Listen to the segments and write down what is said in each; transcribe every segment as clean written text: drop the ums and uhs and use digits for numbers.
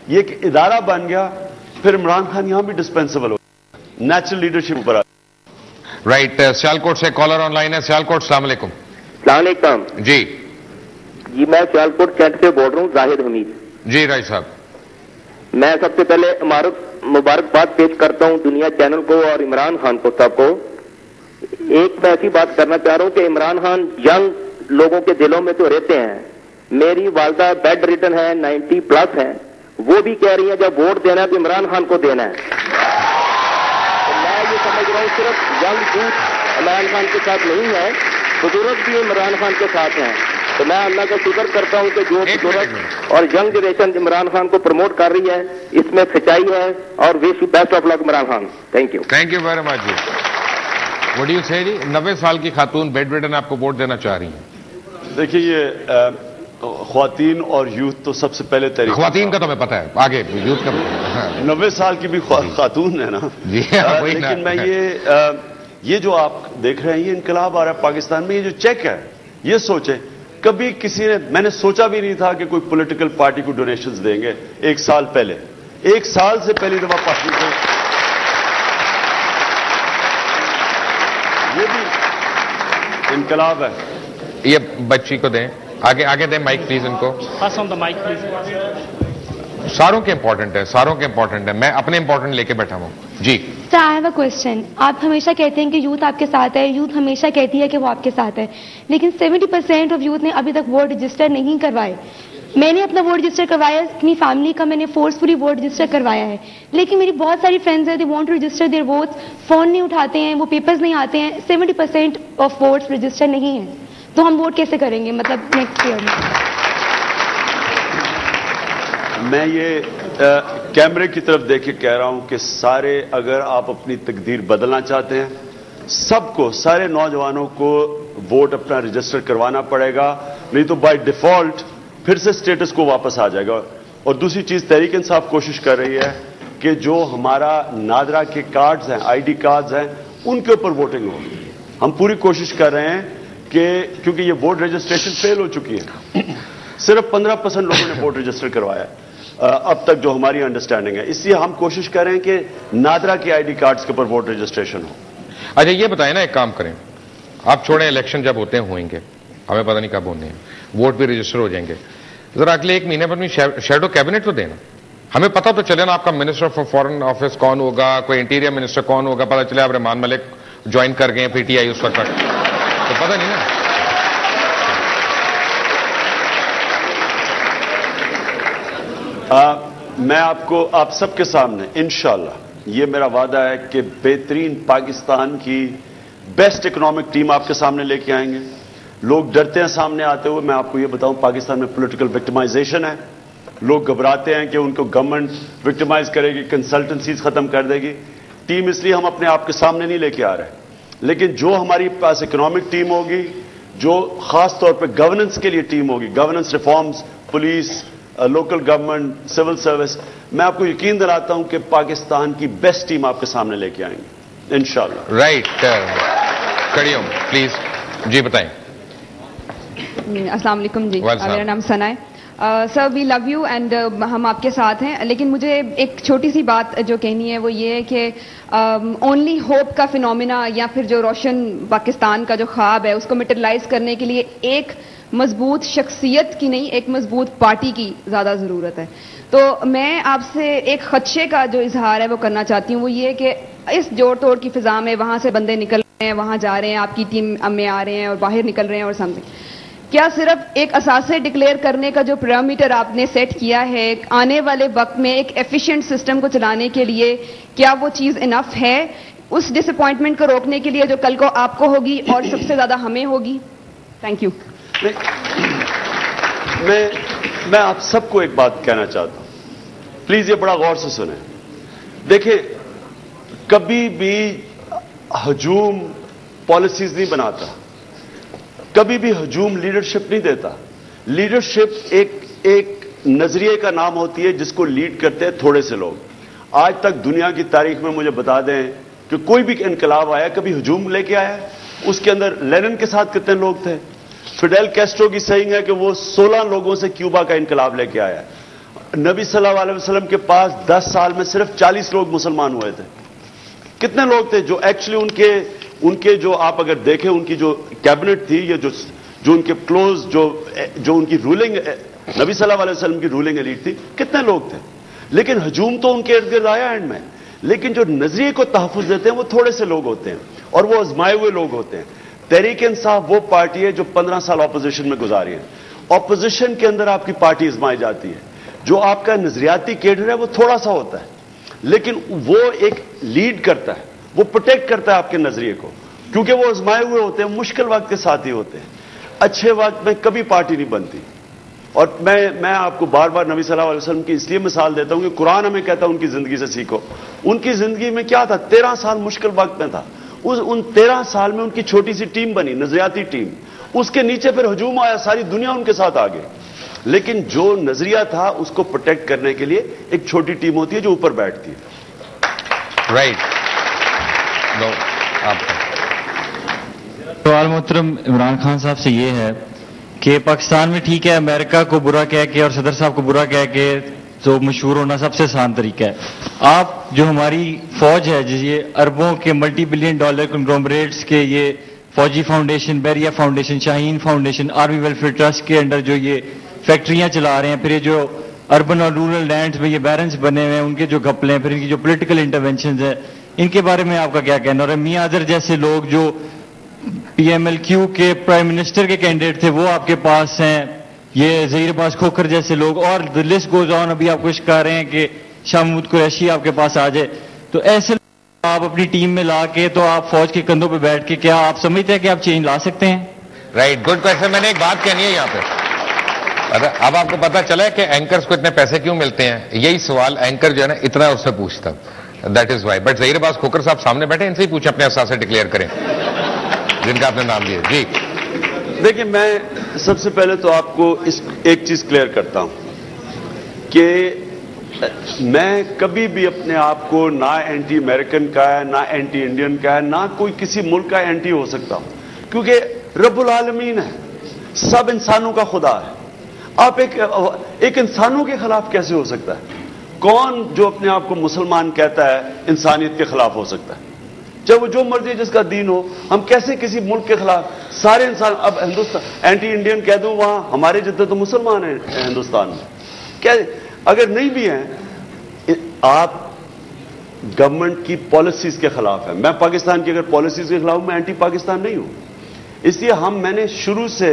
یہ ایک ادارہ بن گیا، پھر عمران خان یہاں بھی ڈسپینسبل ہو گیا، نیچرل لیڈرشپ اوپر آ رائٹ. سیالکوٹ سے کالر آن لائن ہے. سیالکوٹ، السلام علیکم. السلام علیکم. جی میں سیالکوٹ کینٹ سے بول رہا ہوں، زاہد حمید. جی رائی صاحب. میں سب سے پہلے مبارکباد پیش کرتا ہوں دنیا چینل کو اور عمران خان کو، سب کو. ایک میں ایسی بات کرنا چاہ رہا ہوں کہ عمران خان ینگ لوگوں کے دلوں میں تو رہتے ہیں. میری والدہ بیڈ ریٹن ہے، 90+ ہیں، وہ بھی کہہ رہی ہیں جب ووٹ دینا ہے تو عمران خان کو دینا ہے. میں یہ سمجھ رہا ہوں صرف ینگ یوتھ عمران خان کے ساتھ نہیں ہے، بزرگ بھی عمران خان کے ساتھ ہیں. تو میں اللہ کا شکر کرتا ہوں کہ جو بزرگ اور ینگ جنریشن عمران خان کو پروموٹ کر رہی ہے، اس میں سچائی ہے. اور wish you best of luck Imran Khan. Thank you. Thank you very much جی. وٹ ڈو یو سے جی؟ 90 سال کی خاتون بیڈ ریڈن آپ کو ووٹ دینا چاہ رہی ہیں. دیکھیے یہ خواتین اور یوتھ تو سب سے پہلے طریقہ، خواتین کا تو ہمیں پتا ہے، آگے یوتھ کا 90 سال کی بھی خاتون ہے نا. جی لیکن میں یہ جو آپ دیکھ رہے ہیں، یہ انقلاب آ رہا ہے پاکستان میں. یہ جو چیک ہے، یہ سوچیں کبھی کسی نے، میں نے سوچا بھی نہیں تھا کہ کوئی پولیٹیکل پارٹی کو ڈونیشنز دیں گے. 1 سال پہلے، 1 سال سے پہلی دفعہ پارٹی کو، یہ بھی انقلاب ہے. یہ بچی کو دیں، آگے دیں مائک پلیز ان کو. ساروں کے امپورٹنٹ ہے، ساروں کے امپورٹنٹ ہے. میں اپنے امپورٹنٹ لے کے بیٹھا ہوں. جی سر، آئی ہیو اے کوشچن. آپ ہمیشہ کہتے ہیں کہ یوتھ آپ کے ساتھ ہے، یوتھ ہمیشہ کہتی ہے کہ وہ آپ کے ساتھ ہے، لیکن 70% آف یوتھ نے ابھی تک ووٹ رجسٹر نہیں کروائے. میں نے اپنا ووٹ رجسٹر کروایا، اپنی فیملی کا میں نے فورسفلی ووٹ رجسٹر کروایا ہے، لیکن میری بہت ساری فرینڈز ہیں، they want to register their votes, phone نہیں اٹھاتے ہیں، وہ پیپرز نہیں آتے ہیں. 70% آف ووٹس رجسٹر نہیں ہیں، تو ہم ووٹ کیسے کریں گے مطلب نیکسٹ ایئر میں یہ کیمرے کی طرف دیکھ کے کہہ رہا ہوں کہ سارے، اگر آپ اپنی تقدیر بدلنا چاہتے ہیں، سب کو، سارے نوجوانوں کو ووٹ اپنا رجسٹر کروانا پڑے گا، نہیں تو بائی ڈیفالٹ پھر سے سٹیٹس کو واپس آ جائے گا. اور دوسری چیز، تحریک انصاف کوشش کر رہی ہے کہ جو ہمارا نادرا کے کارڈز ہیں، آئی ڈی کارڈز ہیں، ان کے اوپر ووٹنگ ہوگی. ہم پوری کوشش کر رہے ہیں کہ کیونکہ یہ ووٹ رجسٹریشن فیل ہو چکی ہے، صرف 15% لوگوں نے ووٹ رجسٹر کروایا ہے اب تک، جو ہماری انڈرسٹینڈنگ ہے. اس لیے ہم کوشش کر رہے ہیں کہ نادرا کی آئی ڈی کارڈز کے اوپر ووٹ رجسٹریشن ہو. اچھا یہ بتائیں نا، ایک کام کریں، آپ چھوڑیں الیکشن جب ہوئیں گے، ہمیں پتہ نہیں کب ہونے ہیں، ووٹ بھی رجسٹر ہو جائیں گے، ذرا اگلے 1 مہینے پر اپنی شیڈو کیبنٹ تو دینا، ہمیں پتہ تو چلے نا آپ کا منسٹر آف فارن آفیس کون ہوگا، کوئی انٹیریئر منسٹر کون ہوگا. پتہ چلے آپ رحمان ملک جوائن کر گئے PTI اس وقت، تو پتہ نہیں نا. میں آپ سب کے سامنے انشاءاللہ یہ میرا وعدہ ہے کہ بہترین پاکستان کی بیسٹ اکنامک ٹیم آپ کے سامنے لے کے آئیں گے. لوگ ڈرتے ہیں سامنے آتے ہوئے. میں آپ کو یہ بتاؤں، پاکستان میں پولیٹیکل وکٹمائزیشن ہے. لوگ گھبراتے ہیں کہ ان کو گورنمنٹ وکٹمائز کرے گی، کنسلٹنسیز ختم کر دے گی. ٹیم اس لیے ہم اپنے آپ کے سامنے نہیں لے کے آ رہے، لیکن جو ہماری پاس اکنامک ٹیم ہوگی، جو خاص طور پہ گورننس کے لیے ٹیم ہوگی، governance reforms, police, local government, civil service, میں آپ کو یقین دلاتا ہوں کہ پاکستان کی بیسٹ ٹیم آپ کے سامنے لے کے آئیں گے انشاءاللہ. رائٹ، کڑی ہوں پلیز. جی بتائیں. السلام علیکم جی، میرا نام ثنا ہے. سر وی لو یو اینڈ ہم آپ کے ساتھ ہیں، لیکن مجھے ایک چھوٹی سی بات جو کہنی ہے وہ یہ ہے کہ اونلی ہوپ کا فینومینا یا پھر جو روشن پاکستان کا جو خواب ہے اس کو میٹرلائز کرنے کے لیے ایک مضبوط شخصیت کی نہیں، ایک مضبوط پارٹی کی زیادہ ضرورت ہے. تو میں آپ سے ایک خدشے کا جو اظہار ہے وہ کرنا چاہتی ہوں، وہ یہ کہ اس جوڑ توڑ کی فضا میں وہاں سے بندے نکل رہے ہیں، وہاں جا رہے ہیں، آپ کی ٹیم میں آ رہے ہیں اور باہر نکل رہے ہیں اور سمتھنگ، کیا صرف ایک اثاثے ڈکلیئر کرنے کا جو پیرامیٹر آپ نے سیٹ کیا ہے آنے والے وقت میں ایک ایفیشینٹ سسٹم کو چلانے کے لیے، کیا وہ چیز انف ہے اس ڈس اپوائنٹمنٹ کو روکنے کے لیے جو کل کو آپ کو ہوگی اور سب سے زیادہ ہمیں ہوگی؟ Thank you. میں آپ سب کو ایک بات کہنا چاہتا ہوں، پلیز یہ بڑا غور سے سنیں. دیکھیں، کبھی بھی ہجوم پالیسیز نہیں بناتا، کبھی بھی ہجوم لیڈرشپ نہیں دیتا. لیڈرشپ ایک نظریے کا نام ہوتی ہے جس کو لیڈ کرتے ہیں تھوڑے سے لوگ. آج تک دنیا کی تاریخ میں مجھے بتا دیں کہ کوئی بھی انقلاب آیا کبھی ہجوم لے کے آیا؟ اس کے اندر لینن کے ساتھ کتنے لوگ تھے؟ فیڈیل کیسٹرو کی سیئنگ ہے کہ وہ 16 لوگوں سے کیوبا کا انقلاب لے کے آیا. نبی صلی اللہ علیہ وسلم کے پاس 10 سال میں صرف 40 لوگ مسلمان ہوئے تھے. کتنے لوگ تھے جو ایکچولی ان کے جو آپ اگر دیکھیں ان کی جو کیبنٹ تھی یا جو ان کے کلوز جو ان کی رولنگ نبی صلی اللہ علیہ وسلم کی رولنگ ایلیٹ تھی, کتنے لوگ تھے؟ لیکن ہجوم تو ان کے ارد گرد آیا اینڈ میں. لیکن جو نظریے کو تحفظ دیتے ہیں وہ تھوڑے سے لوگ ہوتے ہیں اور وہ آزمائے ہوئے لوگ ہوتے ہیں. تحریک انصاف وہ پارٹی ہے جو 15 سال اپوزیشن میں گزاری ہے. اپوزیشن کے اندر آپ کی پارٹی آزمائی جاتی ہے. جو آپ کا نظریاتی کیڈر ہے وہ تھوڑا سا ہوتا ہے, لیکن وہ ایک لیڈ کرتا ہے, وہ پروٹیکٹ کرتا ہے آپ کے نظریے کو, کیونکہ وہ آزمائے ہوئے ہوتے ہیں, مشکل وقت کے ساتھی ہوتے ہیں. اچھے وقت میں کبھی پارٹی نہیں بنتی. اور میں آپ کو بار بار نبی صلی اللہ علیہ وسلم کی اس لیے مثال دیتا ہوں کہ قرآن ہمیں کہتا ہے ان کی زندگی سے سیکھو. ان کی زندگی میں کیا تھا؟ 13 سال مشکل وقت میں تھا. ان 13 سال میں ان کی چھوٹی سی ٹیم بنی, نظریاتی ٹیم. اس کے نیچے پھر ہجوم آیا, ساری دنیا ان کے ساتھ آ گئی. لیکن جو نظریہ تھا اس کو پروٹیکٹ کرنے کے لیے ایک چھوٹی ٹیم ہوتی ہے جو اوپر بیٹھتی ہے. رائٹ. سوال محترم عمران خان صاحب سے یہ ہے کہ پاکستان میں ٹھیک ہے امریکہ کو برا کہہ کے اور صدر صاحب کو برا کہہ کے تو مشہور ہونا سب سے آسان طریقہ ہے. آپ جو ہماری فوج ہے جس یہ اربوں کے ملٹی بلین ڈالر کنگلومریٹس کے یہ فوجی فاؤنڈیشن, بیریا فاؤنڈیشن, شاہین فاؤنڈیشن, آرمی ویلفیئر ٹرسٹ کے انڈر جو یہ فیکٹریاں چلا رہے ہیں, پھر یہ جو اربن اور رورل لینڈز میں یہ بیرنس بنے ہوئے ہیں ان کے جو گھپلے ہیں, پھر ان کی جو پولیٹیکل انٹرونشنز ہیں, ان کے بارے میں آپ کا کیا کہنا؟ اور میاں اظہر جیسے لوگ جو پی ایم ایل کیو کے پرائم منسٹر کے کینڈیڈیٹ تھے وہ آپ کے پاس ہیں, یہ ظہیر عباس کھوکھر جیسے لوگ, اور دی لسٹ گوز آن. ابھی آپ کچھ کہہ رہے ہیں کہ شاہ محمود قریشی آپ کے پاس آ جائے, تو ایسے آپ اپنی ٹیم میں لا کے تو آپ فوج کے کندھوں پہ بیٹھ کے کیا آپ سمجھتے ہیں کہ آپ چینج لا سکتے ہیں؟ Right, good question. میں نے ایک بات کہنی ہے یہاں پہ. اب آپ کو پتا چلا ہے کہ اینکرز کو اتنے پیسے کیوں ملتے ہیں؟ یہی سوال اینکر جو ہے نا اتنا اس سے پوچھتا, that is why. But Zaheer Abbas Khokhar sahab سامنے بیٹھے, ان سے ہی پوچھیں, اپنے اثاثے ڈکلیئر کریں جن کا آپ نے نام لیا. جی دیکھیں, میں سب سے پہلے تو آپ کو ایک چیز کلیئر کرتا ہوں کہ میں کبھی بھی اپنے آپ کو نہ اینٹی امریکن کا ہے, نہ اینٹی انڈین کا ہے, نہ کوئی کسی ملک کا اینٹی ہو سکتا ہوں, کیونکہ رب العالمین ہے, سب انسانوں کا خدا ہے. آپ ایک انسانوں کے خلاف کیسے ہو سکتا ہے؟ کون جو اپنے آپ کو مسلمان کہتا ہے انسانیت کے خلاف ہو سکتا ہے؟ چاہے وہ جو مرضی جس کا دین ہو, ہم کیسے کسی ملک کے خلاف؟ سارے انسان, اب ہندوستان اینٹی انڈین کہہ دوں, وہاں ہمارے جتنے تو مسلمان ہیں ہندوستان میں, کیا اگر نہیں بھی ہیں آپ گورنمنٹ کی پالیسیز کے خلاف ہیں. میں پاکستان کی اگر پالیسیز کے خلاف ہوں, میں اینٹی پاکستان نہیں ہوں. اس لیے میں نے شروع سے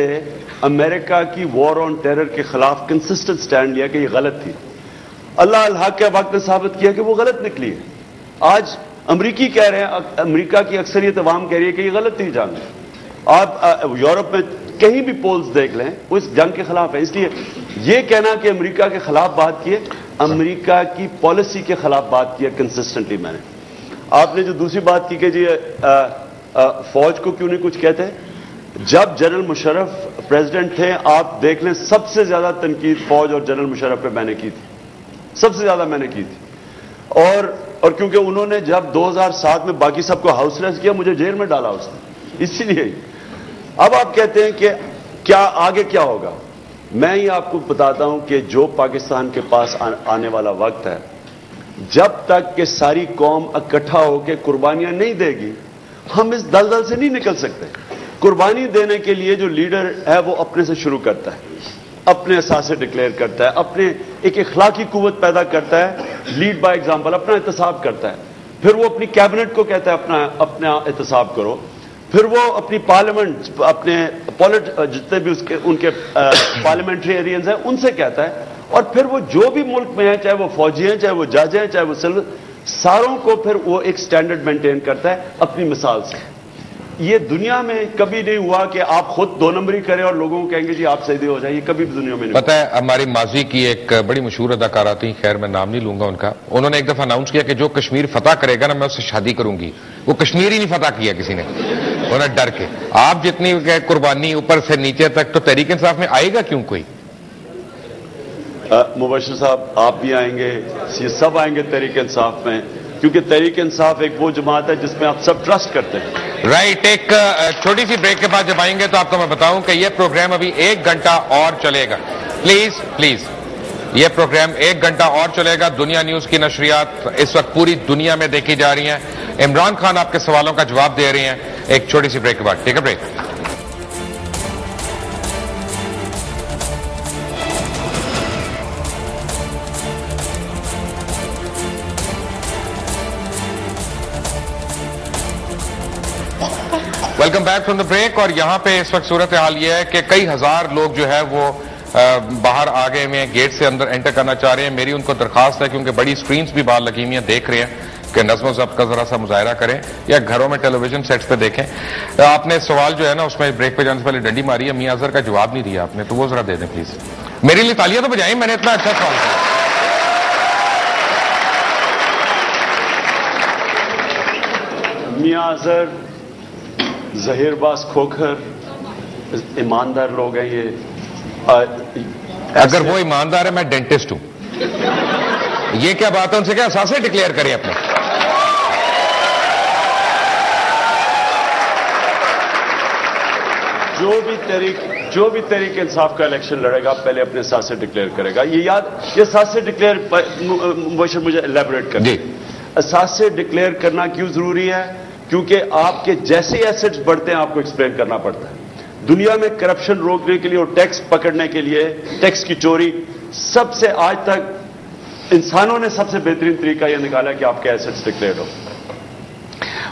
امریکہ کی وار آن ٹیرر کے خلاف کنسسٹنٹ سٹینڈ لیا کہ یہ غلط تھی. اللہ الحق کے وقت نے ثابت کیا کہ وہ غلط نکلی ہے. آج امریکی کہہ رہے ہیں, امریکہ کی اکثریت عوام کہہ رہی ہے کہ یہ غلط تھی جنگ. آپ یورپ میں کہیں بھی پولز دیکھ لیں, وہ اس جنگ کے خلاف ہے. اس لیے یہ کہنا کہ امریکہ کے خلاف بات کیے, امریکہ کی پالیسی کے خلاف بات کیا کنسسٹنٹلی میں نے. آپ نے جو دوسری بات کی کہ جی فوج کو کیوں نہیں کچھ کہتے, جب جنرل مشرف پریزیڈنٹ تھے آپ دیکھ لیں سب سے زیادہ تنقید فوج اور جنرل مشرف پہ میں نے کی تھی, سب سے زیادہ میں نے کی تھی. اور کیونکہ انہوں نے جب 2007 میں باقی سب کو ہاؤس ریسٹ کیا, مجھے جیل میں ڈالا اس نے, اسی لیے. اب آپ کہتے ہیں کہ کیا آگے کیا ہوگا, میں یہ آپ کو بتاتا ہوں کہ جو پاکستان کے پاس آنے والا وقت ہے, جب تک کہ ساری قوم اکٹھا ہو کے قربانیاں نہیں دے گی, ہم اس دلدل سے نہیں نکل سکتے. قربانی دینے کے لیے جو لیڈر ہے وہ اپنے سے شروع کرتا ہے, اپنے اثاثے ڈکلیئر کرتا ہے, اپنے ایک اخلاقی قوت پیدا کرتا ہے, لیڈ بائی ایگزامپل, اپنا احتساب کرتا ہے. پھر وہ اپنی کیبنٹ کو کہتا ہے اپنا احتساب کرو. پھر وہ اپنی پارلیمنٹ, اپنے جتنے بھی ان کے پارلیمنٹری ایریاز ہیں ان سے کہتا ہے. اور پھر وہ جو بھی ملک میں ہیں, چاہے وہ فوجی ہیں, چاہے وہ جج ہیں, چاہے وہ سول, ساروں کو پھر وہ ایک سٹینڈرڈ مینٹین کرتا ہے اپنی مثال سے. یہ دنیا میں کبھی نہیں ہوا کہ آپ خود 2 نمبری کریں اور لوگوں کو کہیں گے جی آپ سیدھے ہو جائیں, یہ کبھی بھی دنیا میں نہیں. پتہ ہے ہماری ماضی کی ایک بڑی مشہور اداکارہ تھی, خیر میں نام نہیں لوں گا ان کا, انہوں نے ایک دفعہ اناؤنس کیا کہ جو کشمیر فتح کرے گا نا میں اس سے شادی کروں گی. وہ کشمیر ہی نہیں فتح کیا کسی نے, انہوں نے ڈر کے. آپ جتنی قربانی اوپر سے نیچے تک, تو تحریک انصاف میں آئے گا کیوں کوئی؟ مبشر صاحب آپ بھی آئیں گے, یہ سب آئیں گے تحریک انصاف میں, کیونکہ تحریک انصاف ایک وہ جماعت ہے جس میں آپ سب ٹرسٹ کرتے ہیں. رائٹ, ایک چھوٹی سی بریک کے بعد جب آئیں گے تو آپ کو میں بتاؤں کہ یہ پروگرام ابھی 1 گھنٹہ اور چلے گا. پلیز یہ پروگرام 1 گھنٹہ اور چلے گا. دنیا نیوز کی نشریات اس وقت پوری دنیا میں دیکھی جا رہی ہیں. عمران خان آپ کے سوالوں کا جواب دے رہی ہیں. ایک چھوٹی سی بریک کے بعد. Take a break. Welcome back from the break. اور یہاں پہ اس وقت صورتحال یہ ہے کہ کئی ہزار لوگ جو ہے وہ باہر آ گئے ہوئے ہیں, گیٹ سے اندر انٹر کرنا چاہ رہے ہیں. میری ان کو درخواست ہے, کیونکہ بڑی سکرینز بھی باہر لگی ہوئی ہیں, دیکھ رہے ہیں, کہ نظم و ضبط کا ذرا سا مظاہرہ کریں یا گھروں میں ٹیلی ویژن سیٹس پہ دیکھیں. آپ نے سوال جو ہے نا اس میں بریک پہ جانے سے پہلے ڈنڈی ماری ہے, میاں اظہر کا جواب نہیں دیا آپ نے, تو وہ ذرا دے دیں پلیز. میرے لیے تالیاں تو بجائیں, میں نے اتنا اچھا سوال کیا. میاں اظہر ظہیر باز کھوکھر ایماندار لوگ ہیں. یہ اگر وہ ایماندار ہے, میں ڈینٹسٹ ہوں. یہ کیا بات ہے, ان سے کیا اثاثے ڈکلیئر کریں اپنے. جو بھی تحریک انصاف کا الیکشن لڑے گا پہلے اپنے اثاثے ڈکلیئر کرے گا. یہ اثاثے ڈکلیئر مجھے الیبوریٹ کریں. اثاثے ڈکلیئر کرنا کیوں ضروری ہے؟ کیونکہ آپ کے جیسے ایسٹس بڑھتے ہیں آپ کو ایکسپلین کرنا پڑتا ہے. دنیا میں کرپشن روکنے کے لیے اور ٹیکس پکڑنے کے لیے, ٹیکس کی چوری, سب سے آج تک انسانوں نے سب سے بہترین طریقہ یہ نکالا کہ آپ کے ایسٹس ڈکلیئر ہو.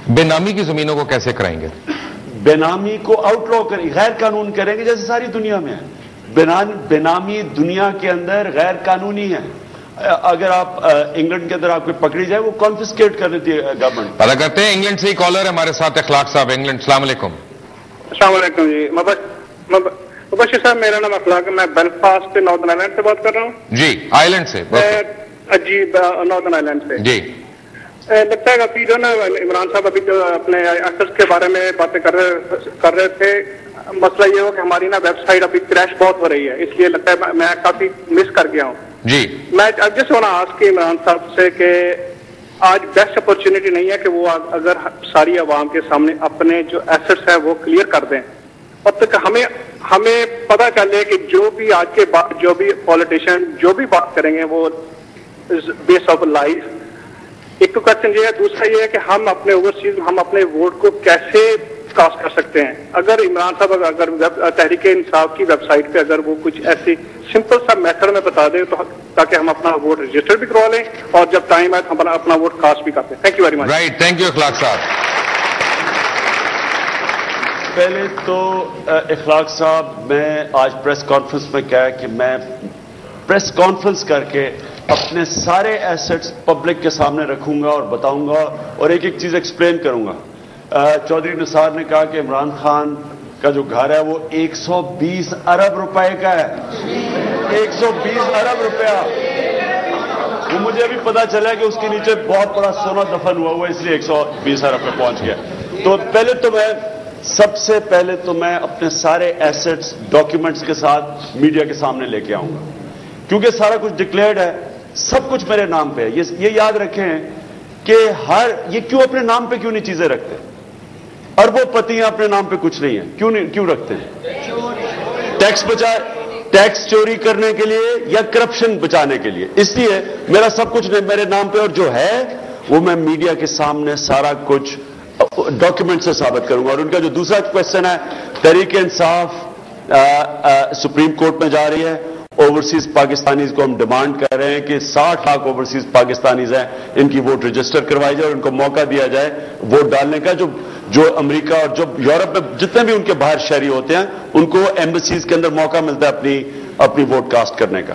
بے نامی کی زمینوں کو کیسے کرائیں گے؟ بے نامی کو آؤٹ لا کریں, غیر قانون کریں گے, جیسے ساری دنیا میں ہے. بے نامی دنیا کے اندر غیر قانونی ہے. اگر آپ انگلینڈ کے اندر آپ کو پکڑی جائے, وہ کانفسکیٹ کر دیتی ہے گورنمنٹ. پتا کرتے ہیں انگلینڈ سے ہی کالر ہے ہمارے ساتھ, اخلاق صاحب, انگلینڈ. السلام علیکم. السلام علیکم جی. مبشر صاحب, میرا نام اخلاق ہے, میں بیلفاسٹ ناردرن آئلینڈ سے بات کر رہا ہوں. جی, آئلینڈ سے. جی, ناردرن آئلینڈ سے. جی, لگتا ہے ابھی جو نا عمران صاحب ابھی جو اپنے ایکٹرس کے بارے میں باتیں کر رہے تھے, مسئلہ یہ ہو کہ ہماری نا ویب سائٹ ابھی کریش بہت ہو رہی ہے, اس لیے لگتا ہے میں کافی مس کر گیا ہوں. جی, میں جس ہونا آج کے عمران صاحب سے کہ آج بیسٹ اپرچونٹی نہیں ہے کہ وہ اگر ساری عوام کے سامنے اپنے جو ایسٹس ہیں وہ کلیئر کر دیں, اور تک ہمیں پتہ چلے کہ جو بھی آج کے جو بھی پولیٹیشین جو بھی بات کریں گے وہ بیس آف لائف. ایک تو کوشچن یہ ہے, دوسرا یہ ہے کہ ہم اپنے اوورسیز ہم اپنے ووٹ کو کیسے کاسٹ کر سکتے ہیں. اگر عمران صاحب اگر تحریک انصاف کی ویب سائٹ پہ اگر وہ کچھ ایسی سمپل سا میتھڈ میں بتا دیں تو تاکہ ہم اپنا ووٹ رجسٹر بھی کروا لیں اور جب ٹائم آئے ہم اپنا ووٹ کاسٹ بھی کرتے ہیں. Thank you very much. Right, thank you اخلاق صاحب. پہلے تو اخلاق صاحب, میں آج پریس کانفرنس میں کہا کہ میں پریس کانفرنس کر کے اپنے سارے ایسٹس پبلک کے سامنے رکھوں گا اور بتاؤں گا اور ایک ایک چیز ایکسپلین کروں گا. چودھری نثار نے کہا کہ عمران خان کا جو گھر ہے وہ 120 ارب روپے کا ہے. 120 ارب روپیہ. وہ مجھے ابھی پتا چلا کہ اس کے نیچے بہت بڑا سونا دفن ہوا ہوا ہے, اس لیے 120 ارب پہ پہنچ گیا. تو سب سے پہلے تو میں اپنے سارے ایسٹس ڈاکیومنٹس کے ساتھ میڈیا کے سامنے لے کے آؤں گا, کیونکہ سارا کچھ ڈکلیئرڈ ہے, سب کچھ میرے نام پہ ہے. یہ یاد رکھیں کہ یہ کیوں اپنے نام پہ کیوں نہیں چیزیں رکھتے؟ اربوں پتی اپنے نام پہ کچھ نہیں ہے, کیوں رکھتے ہیں؟ ٹیکس چوری کرنے کے لیے یا کرپشن بچانے کے لیے. اس لیے میرا سب کچھ میرے نام پہ, اور جو ہے وہ میں میڈیا کے سامنے سارا کچھ ڈاکیومنٹ سے ثابت کروں گا. اور ان کا جو دوسرا کوشچن ہے, تحریک انصاف سپریم کورٹ میں جا رہی ہے. اوورسیز پاکستانیز کو ہم ڈیمانڈ کر رہے ہیں کہ 60 لاکھ اوورسیز پاکستانیز ہیں, ان کی ووٹ رجسٹر کروائی جائے اور ان کو موقع دیا جائے ووٹ ڈالنے کا. جو امریکہ اور جو یورپ میں جتنے بھی ان کے باہر شہری ہوتے ہیں ان کو ایمبیسیز کے اندر موقع ملتا ہے اپنی ووٹ کاسٹ کرنے کا.